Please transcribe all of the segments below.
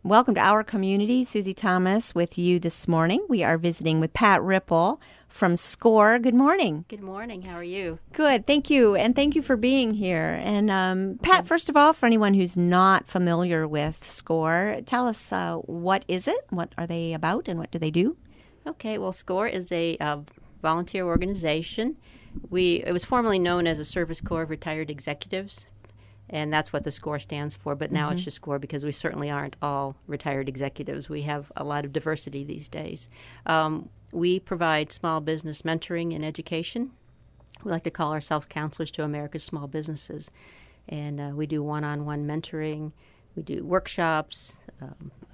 Welcome to our community. Susie Thomas with you this morning. We are visiting with Pat Ripple from SCORE. Good morning. Good morning. How are you? Good. Thank you. And thank you for being here. And Pat, first of all, for anyone who's not familiar with SCORE, tell us what is it? What are they about and what do they do? Okay. Well, SCORE is a volunteer organization. It was formerly known as a Service Corps of Retired Executives. And that's what the SCORE stands for, but now it's just SCORE because we certainly aren't all retired executives. We have a lot of diversity these days. We provide small business mentoring and education. We like to call ourselves counselors to America's small businesses. And we do one-on-one mentoring. We do workshops,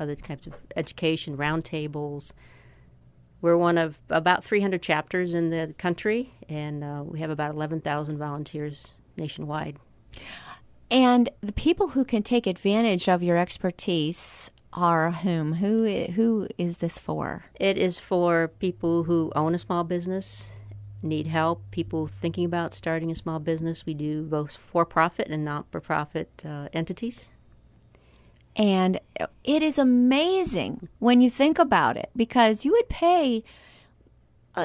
other types of education, roundtables. We're one of about 300 chapters in the country, and we have about 11,000 volunteers nationwide. And the people who can take advantage of your expertise are whom? Who is this for? It is for people who own a small business, need help, people thinking about starting a small business. We do both for-profit and not-for-profit entities. And it is amazing when you think about it, because you would pay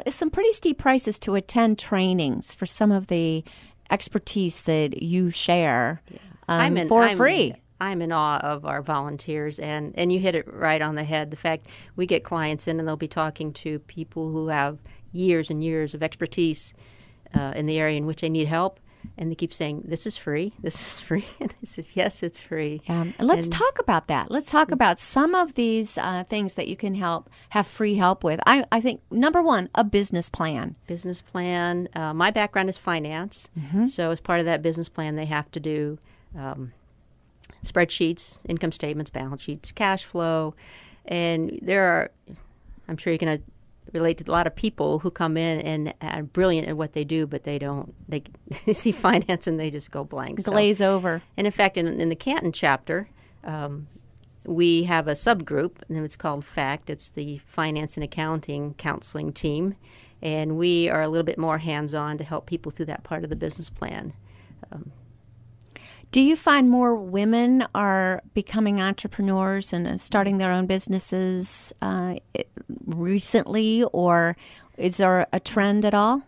some pretty steep prices to attend trainings for some of the expertise that you share for free. I'm in awe of our volunteers, and you hit it right on the head. The fact we get clients in and they'll be talking to people who have years and years of expertise in the area in which they need help, and they keep saying, this is free, this is free. And I says, yes, it's free. And let's talk about that. Let's talk about some of these things that you can have free help with. I think, number one, a business plan. Business plan. My background is finance. So as part of that business plan, they have to do spreadsheets, income statements, balance sheets, cash flow. And there are, I'm sure you can relate to a lot of people who come in and are brilliant at what they do, but they see finance and they just go blank. Glaze over. And in fact, in the Canton chapter, we have a subgroup, and it's called FACT. It's the Finance and Accounting Counseling Team. And we are a little bit more hands-on to help people through that part of the business plan. Do you find more women are becoming entrepreneurs and starting their own businesses recently, or is there a trend at all?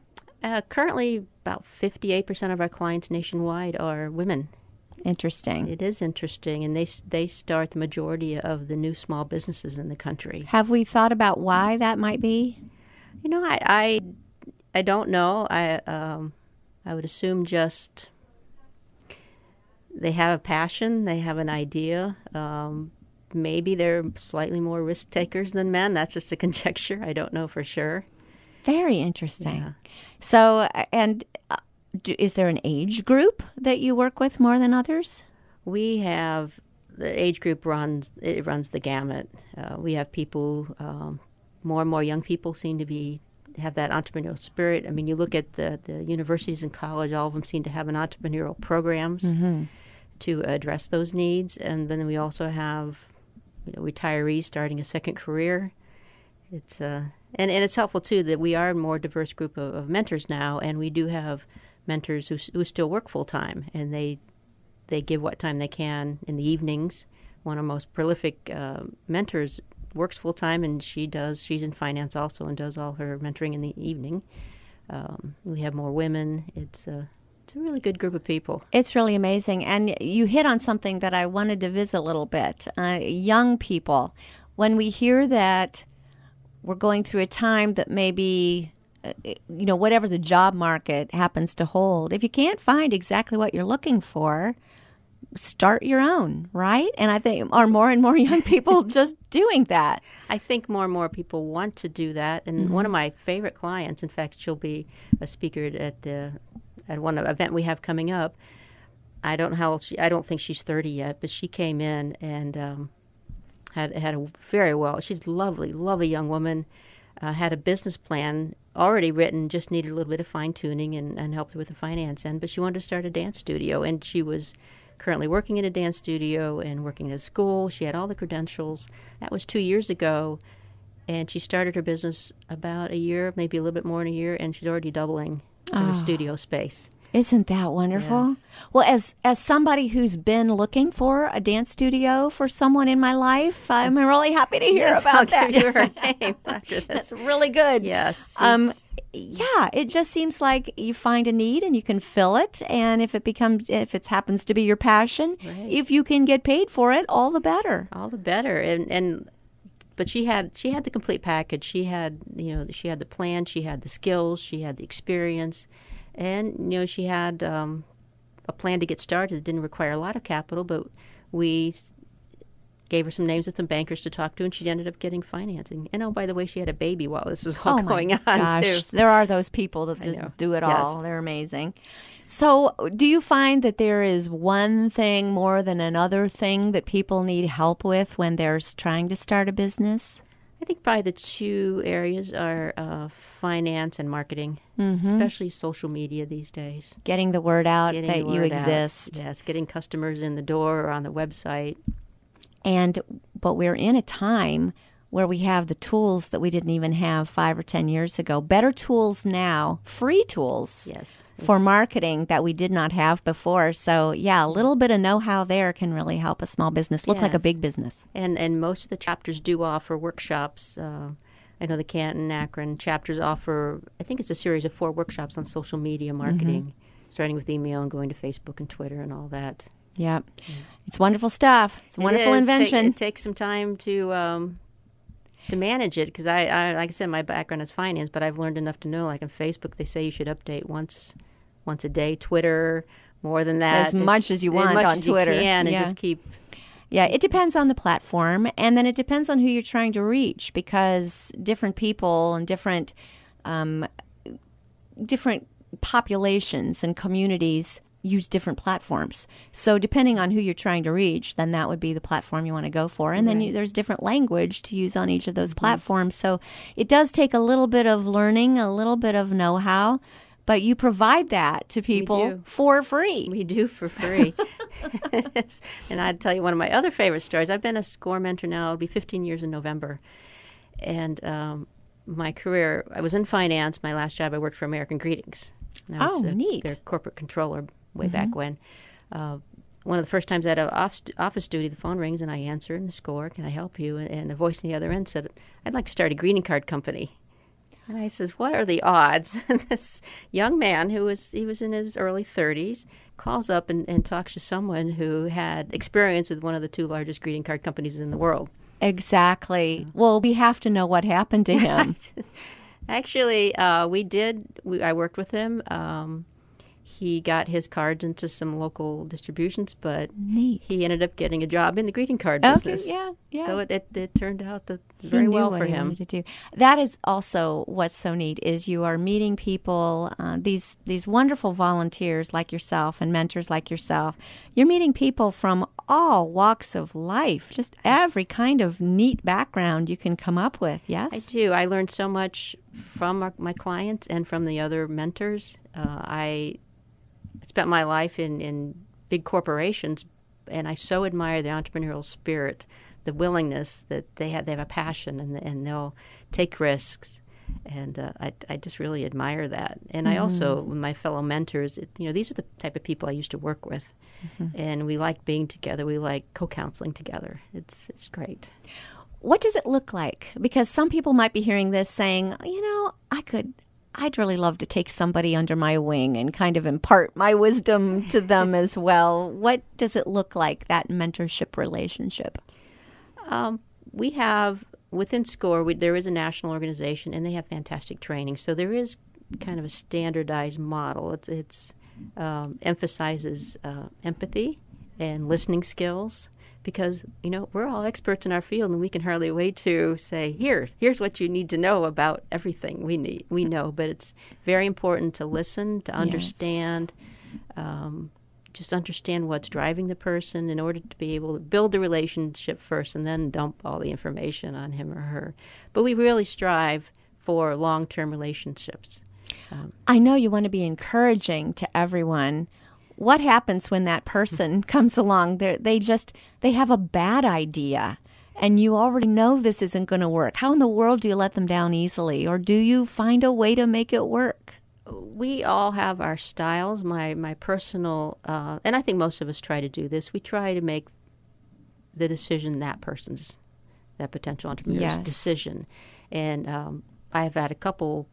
Currently, about 58% of our clients nationwide are women. Interesting. It is interesting, and they start the majority of the new small businesses in the country. Have we thought about why that might be? You know, I don't know. I would assume just they have a passion, they have an idea. Maybe they're slightly more risk takers than men. That's just a conjecture. I don't know for sure. Very interesting. Yeah. So, and is there an age group that you work with more than others? We have the age group runs the gamut. We have people, more and more young people seem to have that entrepreneurial spirit. I mean, you look at the universities and college; all of them seem to have an entrepreneurial programs to address those needs. And then we also have, retirees starting a second career. It's and it's helpful too that we are a more diverse group of mentors now, and we do have mentors who still work full time, and they give what time they can in the evenings. One of our most prolific mentors works full time, and she's in finance also and does all her mentoring in the evening. We have more women. It's a really good group of people. It's really amazing. And you hit on something that I wanted to visit a little bit. Young people, when we hear that we're going through a time that maybe, whatever the job market happens to hold, if you can't find exactly what you're looking for, start your own, right? And I think are more and more young people just doing that. I think more and more people want to do that. And one of my favorite clients, in fact, she'll be a speaker at one event we have coming up. I don't know how old I don't think she's 30 yet, but she came in and had a she's a lovely young woman, had a business plan already written, just needed a little bit of fine-tuning and helped her with the finance end. But she wanted to start a dance studio, and she was currently working in a dance studio and working at a school. She had all the credentials. That was 2 years ago, and she started her business about a year, maybe a little bit more than a year, and she's already doubling her studio space. Isn't that wonderful? Yes. Well, as somebody who's been looking for a dance studio for someone in my life, I'm really happy to hear Yes, about I'll that. give you her name after this. That's really good. Yes. Yeah, it just seems like you find a need and you can fill it, and if it happens to be your passion, Right. if you can get paid for it, all the better. all the better. But she had the complete package. She had the plan, she had the skills, she had the experience, and she had a plan to get started. It didn't require a lot of capital, but we gave her some names of some bankers to talk to, and she ended up getting financing. And by the way, she had a baby while this was all going on Gosh, too. there are those people that I just know. do it Yes. all. They're amazing. So, do you find that there is one thing more than another thing that people need help with when they're trying to start a business? I think probably the two areas are finance and marketing, especially social media these days. Getting the word out Getting that the you word out. exist. Yes, getting customers in the door or on the website. But we're in a time where we have the tools that we didn't even have 5 or 10 years ago. Better tools now, free tools Yes. for marketing that we did not have before. So, yeah, a little bit of know-how there can really help a small business look like a Yes. big business. And most of the chapters do offer workshops. I know the Canton, Akron chapters offer, I think it's a series of 4 workshops on social media marketing, starting with email and going to Facebook and Twitter and all that. Yeah. It's wonderful stuff. It's a wonderful It is. invention. It takes some time to manage it because I like I said, my background is finance, but I've learned enough to know, like on Facebook, they say you should update once a day. Twitter, more than that. As much as you want much on as Twitter. You can, Yeah. and just keep. Yeah, it depends on the platform, and then it depends on who you're trying to reach, because different people and different populations and communities use different platforms. So depending on who you're trying to reach, then that would be the platform you want to go for. And then there's different language to use on each of those platforms. So it does take a little bit of learning, a little bit of know-how, but you provide that to people do. for free. We do for free. And I'd tell you one of my other favorite stories. I've been a SCORE mentor now. It'll be 15 years in November. And my career, I was in finance. My last job, I worked for American Greetings. And I was neat. their corporate controller way back when. One of the first times I had an office duty, the phone rings and I answer in the SCORE, can I help you? And a voice on the other end said, I'd like to start a greeting card company. And I says, what are the odds? And this young man he was in his early 30s, calls up and talks to someone who had experience with one of the 2 largest greeting card companies in the world. Exactly. Well, we have to know what happened to him. Actually, I worked with him. He got his cards into some local distributions, but Neat. he ended up getting a job in the greeting card Okay, business. yeah. So it turned out He very knew well what for he him. wanted to do. That is also what's so neat is you are meeting people, these wonderful volunteers like yourself and mentors like yourself. You're meeting people from all walks of life, just every kind of neat background you can come up with. Yes, I do. I learned so much from my clients and from the other mentors. I spent my life in big corporations, and I so admire the entrepreneurial spirit, the willingness that they have. They have a passion, and they'll take risks, and I just really admire that. And I also, with my fellow mentors, these are the type of people I used to work with, and we like being together. We like co-counseling together. It's great. What does it look like? Because some people might be hearing this saying, I'd really love to take somebody under my wing and kind of impart my wisdom to them as well. What does it look like, that mentorship relationship? We have, within SCORE, there is a national organization, and they have fantastic training. So there is kind of a standardized model. It's emphasizes empathy and listening skills, because we're all experts in our field, and we can hardly wait to say, here's what you need to know about everything we know. But it's very important to listen, to understand, just understand what's driving the person in order to be able to build the relationship first, and then dump all the information on him or her. But we really strive for long-term relationships. I know you want to be encouraging to everyone. What happens when that person comes along? They have a bad idea, and you already know this isn't going to work. How in the world do you let them down easily, or do you find a way to make it work? We all have our styles. My personal, and I think most of us try to do this. We try to make the decision that potential entrepreneur's Yes. decision. And I've had a couple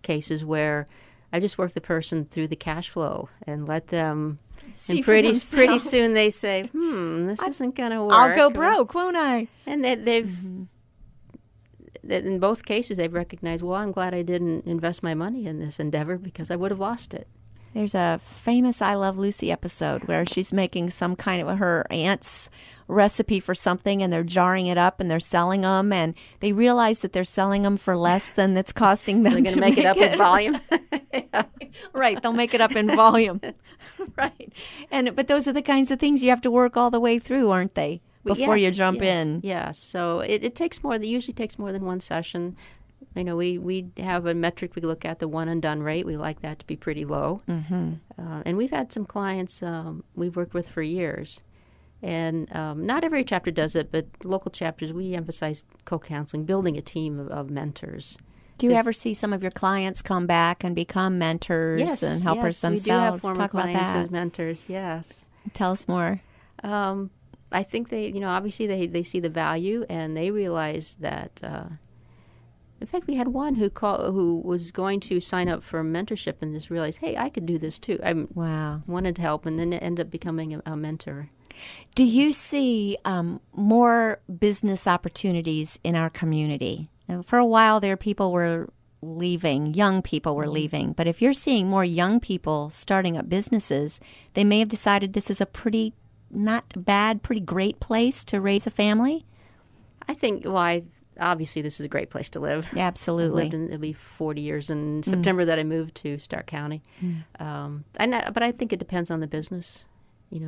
cases where I just work the person through the cash flow and let them. See and for pretty themselves. soon they say, this isn't going to work. I'll go broke, won't I? And they've, in both cases, they've recognized, well, I'm glad I didn't invest my money in this endeavor because I would have lost it. There's a famous I Love Lucy episode where she's making some kind of her aunt's recipe for something, and they're jarring it up and they're selling them, and they realize that they're selling them for less than it's costing them They're going to make it up with volume. Right, they'll make it up in volume. Right. But those are the kinds of things you have to work all the way through, aren't they? Before you jump in. Yes. So it takes more. It usually takes more than one session. We have a metric we look at, the one and done rate. We like that to be pretty low. Mm-hmm. And we've had some clients we've worked with for years. And not every chapter does it, but local chapters, we emphasize co-counseling, building a team of mentors. Do you ever see some of your clients come back and become mentors and helpers themselves? We do have former Talk about clients that. as mentors, yes. Tell us more. I think they, obviously they see the value and they realize that, in fact, we had one who was going to sign up for mentorship and just realized, hey, I could do this too. Wow. Wanted to help, and then it ended up becoming a mentor. Do you see more business opportunities in our community? And for a while there, people were leaving, young people were leaving. But if you're seeing more young people starting up businesses, they may have decided this is a pretty not bad, pretty great place to raise a family. I think, obviously this is a great place to live. Yeah, absolutely. It'll be 40 years in September that I moved to Stark County. But I think it depends on the business.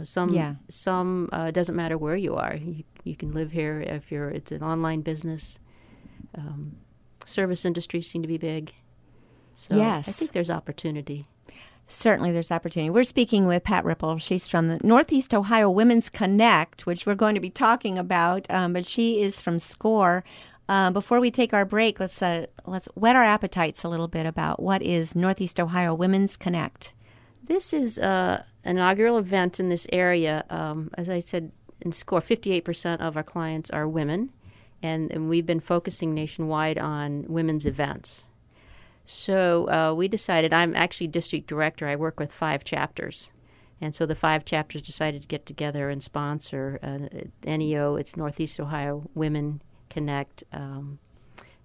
Some it doesn't matter where you are. You can live here if it's an online business. Service industries seem to be big. So yes. I think there's opportunity. Certainly there's opportunity. We're speaking with Pat Ripple. She's from the Northeast Ohio Women's Connect, which we're going to be talking about, but she is from SCORE. Before we take our break, let's whet our appetites a little bit about what is Northeast Ohio Women's Connect. This is an inaugural event in this area. As I said, in SCORE, 58% of our clients are women, and we've been focusing nationwide on women's events. So we decided, I'm actually district director. I work with 5 chapters. And so the 5 chapters decided to get together and sponsor NEO. It's Northeast Ohio Women Connect.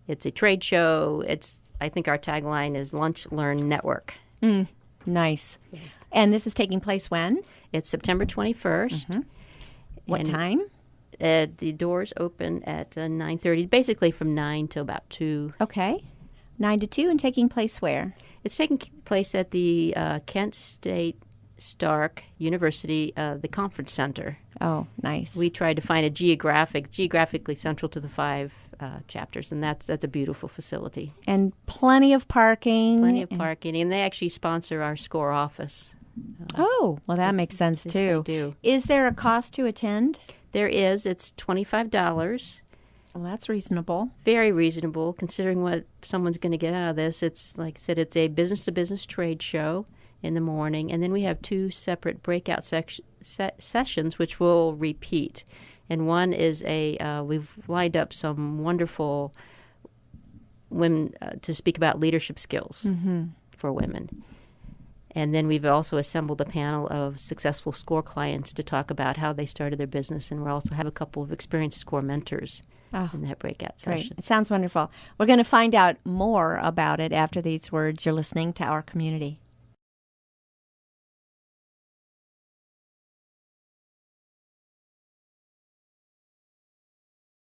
It's a trade show. I think our tagline is Lunch, Learn, Network. Nice. Yes. And this is taking place when? It's September 21st. Mm-hmm. What time? The doors open at 9:30, basically from 9 till about 2. Okay. 9 to 2, and taking place where? It's taking place at the Kent State Stark University, the Conference Center. Oh, nice. We tried to find a geographically central to the 5 chapters, and that's a beautiful facility. And plenty of parking. And they actually sponsor our SCORE office. Oh, well, that makes sense, yes, too. They do. Is there a cost to attend? There is. It's $25. Well, that's reasonable. Very reasonable, considering what someone's going to get out of this. It's, like I said, it's a business-to-business trade show in the morning, and then we have 2 separate breakout sessions, which will repeat. And one is we've lined up some wonderful women to speak about leadership skills for women. And then we've also assembled a panel of successful SCORE clients to talk about how they started their business, and we also have a couple of experienced SCORE mentors in that breakout session. Great. It sounds wonderful. We're going to find out more about it after these words. You're listening to Our Community.